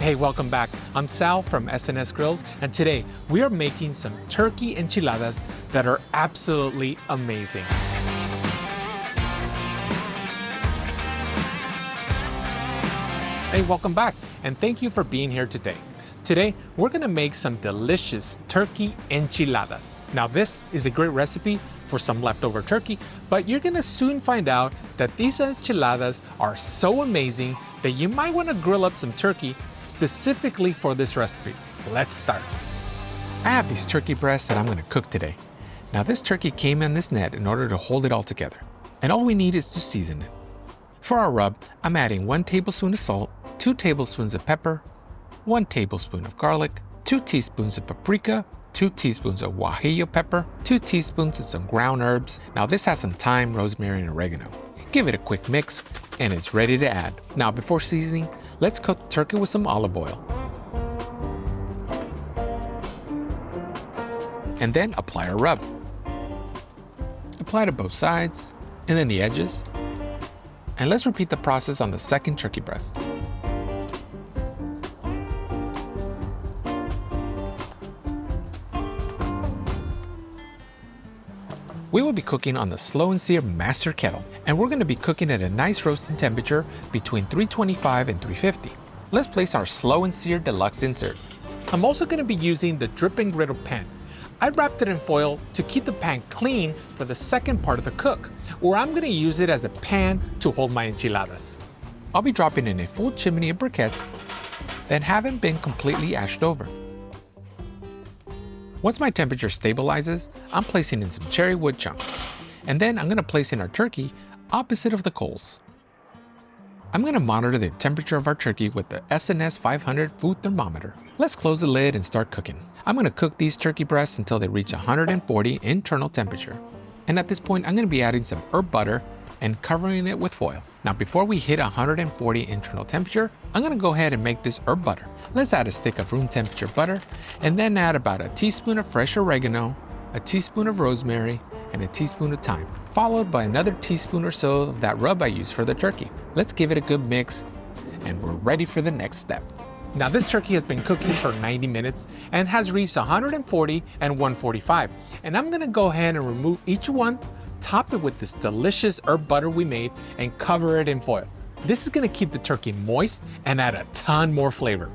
Hey, welcome back. I'm Sal from SNS Grills, and today we are making some turkey enchiladas that are absolutely amazing. Hey, welcome back, and thank you for being here today. Today, we're gonna make some delicious turkey enchiladas. Now, this is a great recipe for some leftover turkey, but you're gonna soon find out that these enchiladas are so amazing that you might wanna grill up some turkey specifically for this recipe. Let's start. I have these turkey breasts that I'm gonna cook today. Now, this turkey came in this net in order to hold it all together, and all we need is to season it. For our rub, I'm adding 1 tablespoon of salt, 2 tablespoons of pepper, 1 tablespoon of garlic, 2 teaspoons of paprika, 2 teaspoons of guajillo pepper, 2 teaspoons of some ground herbs. Now this has some thyme, rosemary, and oregano. Give it a quick mix, and it's ready to add. Now before seasoning, let's cook the turkey with some olive oil. And then apply our rub. Apply to both sides, and then the edges. And let's repeat the process on the second turkey breast. We will be cooking on the slow and sear MasterKettle, and we're going to be cooking at a nice roasting temperature between 325 and 350. Let's place our slow and sear deluxe insert. I'm also going to be using the drip and griddle pan. I wrapped it in foil to keep the pan clean for the second part of the cook, or I'm going to use it as a pan to hold my enchiladas. I'll be dropping in a full chimney of briquettes that haven't been completely ashed over. Once my temperature stabilizes, I'm placing in some cherry wood chunks, and then I'm going to place in our turkey opposite of the coals. I'm going to monitor the temperature of our turkey with the SNS 500 food thermometer. Let's close the lid and start cooking. I'm going to cook these turkey breasts until they reach 140 internal temperature. And at this point, I'm going to be adding some herb butter and covering it with foil. Now before we hit 140 internal temperature, I'm going to go ahead and make this herb butter. Let's add a stick of room temperature butter, and then add about a teaspoon of fresh oregano, a teaspoon of rosemary, and a teaspoon of thyme, followed by another teaspoon or so of that rub I used for the turkey. Let's give it a good mix, and we're ready for the next step. Now this turkey has been cooking for 90 minutes and has reached 140 and 145. And I'm gonna go ahead and remove each one, top it with this delicious herb butter we made, and cover it in foil. This is gonna keep the turkey moist and add a ton more flavor.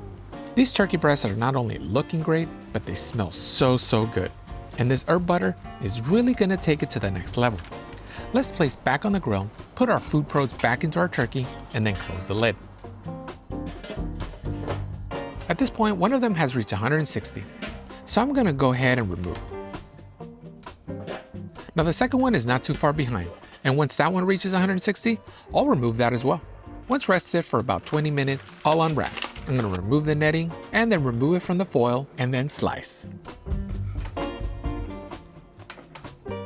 These turkey breasts are not only looking great, but they smell so good. And this herb butter is really gonna take it to the next level. Let's place back on the grill, put our food probes back into our turkey, and then close the lid. At this point, one of them has reached 160, so I'm gonna go ahead and remove. Now the second one is not too far behind, and once that one reaches 160, I'll remove that as well. Once rested for about 20 minutes, I'll unwrap. I'm gonna remove the netting, and then remove it from the foil, and then slice.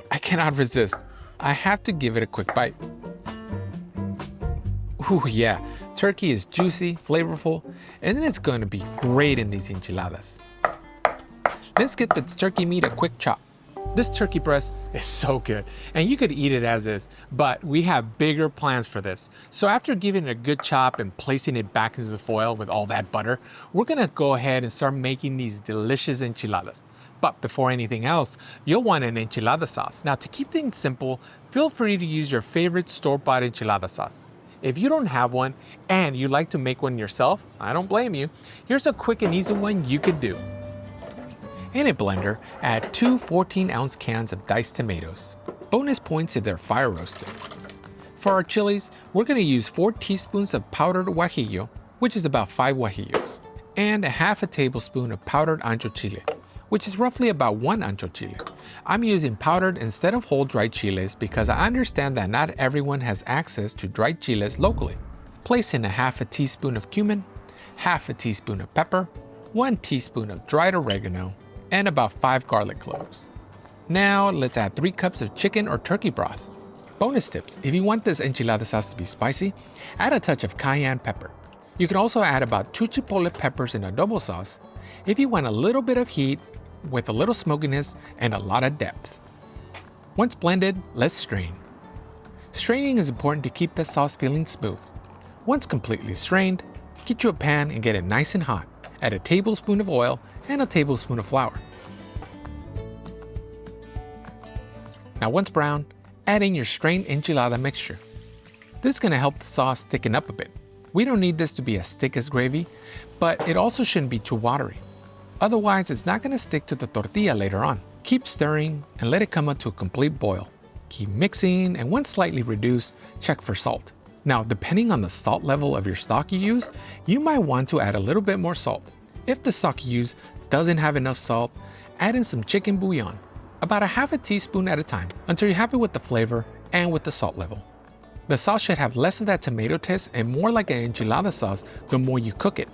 I cannot resist. I have to give it a quick bite. Ooh yeah, turkey is juicy, flavorful, and it's going to be great in these enchiladas. Let's get the turkey meat a quick chop. This turkey breast is so good, and you could eat it as is, but we have bigger plans for this. So after giving it a good chop and placing it back into the foil with all that butter, we're gonna go ahead and start making these delicious enchiladas. But before anything else, you'll want an enchilada sauce. Now to keep things simple, feel free to use your favorite store-bought enchilada sauce. If you don't have one and you like to make one yourself, I don't blame you. Here's a quick and easy one you could do. In a blender, add 2 14-ounce cans of diced tomatoes. Bonus points if they're fire roasted. For our chilies, we're going to use 4 teaspoons of powdered guajillo, which is about 5 guajillos, and a half a tablespoon of powdered ancho chile, which is roughly about 1 ancho chile. I'm using powdered instead of whole dried chiles because I understand that not everyone has access to dried chiles locally. Place in a half a teaspoon of cumin, half a teaspoon of pepper, 1 teaspoon of dried oregano, and about 5 garlic cloves. Now let's add 3 cups of chicken or turkey broth. Bonus tips, if you want this enchilada sauce to be spicy, add a touch of cayenne pepper. You can also add about 2 chipotle peppers in adobo sauce if you want a little bit of heat with a little smokiness and a lot of depth. Once blended, let's strain. Straining is important to keep the sauce feeling smooth. Once completely strained, Get you a pan and get it nice and hot. Add a tablespoon of oil and a tablespoon of flour. Now once brown, add in your strained enchilada mixture. This is going to help the sauce thicken up a bit. We don't need this to be as thick as gravy, but it also shouldn't be too watery. Otherwise, it's not going to stick to the tortilla later on. Keep stirring and let it come up to a complete boil. Keep mixing, and once slightly reduced, check for salt. Now, depending on the salt level of your stock you use, you might want to add a little bit more salt. If the stock you use doesn't have enough salt, add in some chicken bouillon, about a half a teaspoon at a time, until you're happy with the flavor and with the salt level. The sauce should have less of that tomato taste and more like an enchilada sauce the more you cook it.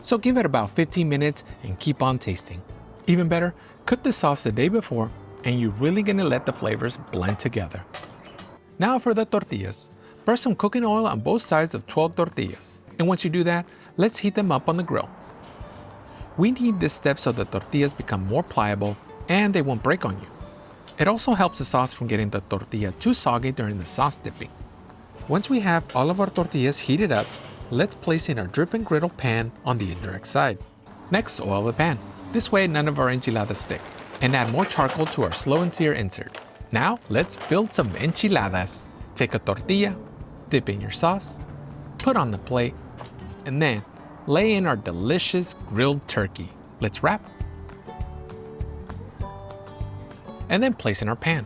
So give it about 15 minutes and keep on tasting. Even better, cook the sauce the day before and you're really gonna let the flavors blend together. Now for the tortillas. Brush some cooking oil on both sides of 12 tortillas. And once you do that, let's heat them up on the grill. We need this step so the tortillas become more pliable and they won't break on you. It also helps the sauce from getting the tortilla too soggy during the sauce dipping. Once we have all of our tortillas heated up, let's place in our drip and griddle pan on the indirect side. Next, oil the pan. This way none of our enchiladas stick. And add more charcoal to our slow and sear insert. Now, let's build some enchiladas. Take a tortilla, dip in your sauce, put on the plate, and then lay in our delicious grilled turkey. Let's wrap. And then place in our pan.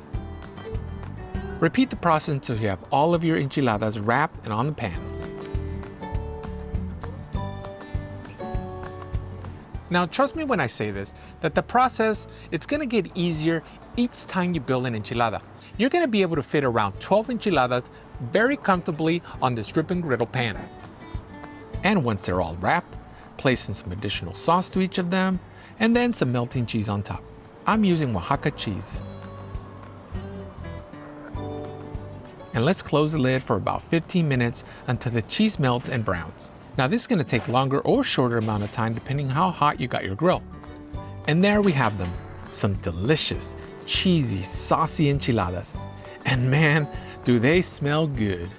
Repeat the process until you have all of your enchiladas wrapped and on the pan. Now trust me when I say this, that the process, it's gonna get easier each time you build an enchilada. You're gonna be able to fit around 12 enchiladas very comfortably on this drip and griddle pan. And once they're all wrapped, place in some additional sauce to each of them, and then some melting cheese on top. I'm using Oaxaca cheese. And let's close the lid for about 15 minutes until the cheese melts and browns. Now this is gonna take longer or shorter amount of time depending how hot you got your grill. And there we have them, some delicious, cheesy, saucy enchiladas. And man, do they smell good.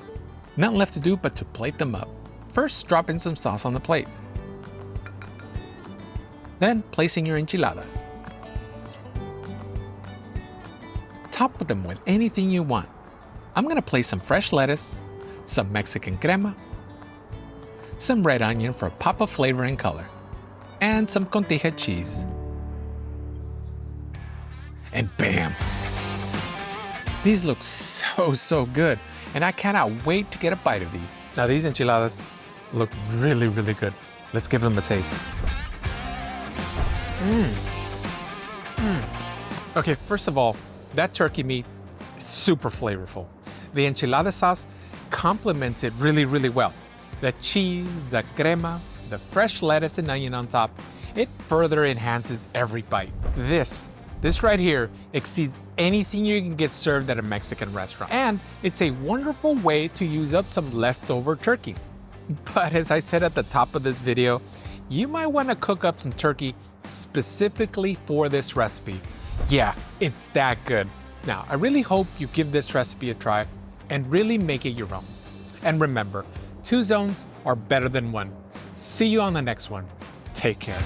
Nothing left to do but to plate them up. First, drop in some sauce on the plate. Then, placing your enchiladas. Top them with anything you want. I'm gonna place some fresh lettuce, some Mexican crema, some red onion for a pop of flavor and color, and some cotija cheese. And bam! These look so good, and I cannot wait to get a bite of these. Now these enchiladas look really good. Let's give them a taste. Okay, first of all, that turkey meat is super flavorful. The enchilada sauce complements it really well. The cheese, the crema, the fresh lettuce and onion on top, it further enhances every bite. This right here exceeds anything you can get served at a Mexican restaurant. And it's a wonderful way to use up some leftover turkey. But as I said at the top of this video, you might want to cook up some turkey specifically for this recipe. Yeah, it's that good. Now, I really hope you give this recipe a try and really make it your own. And remember, 2 zones are better than 1. See you on the next one. Take care.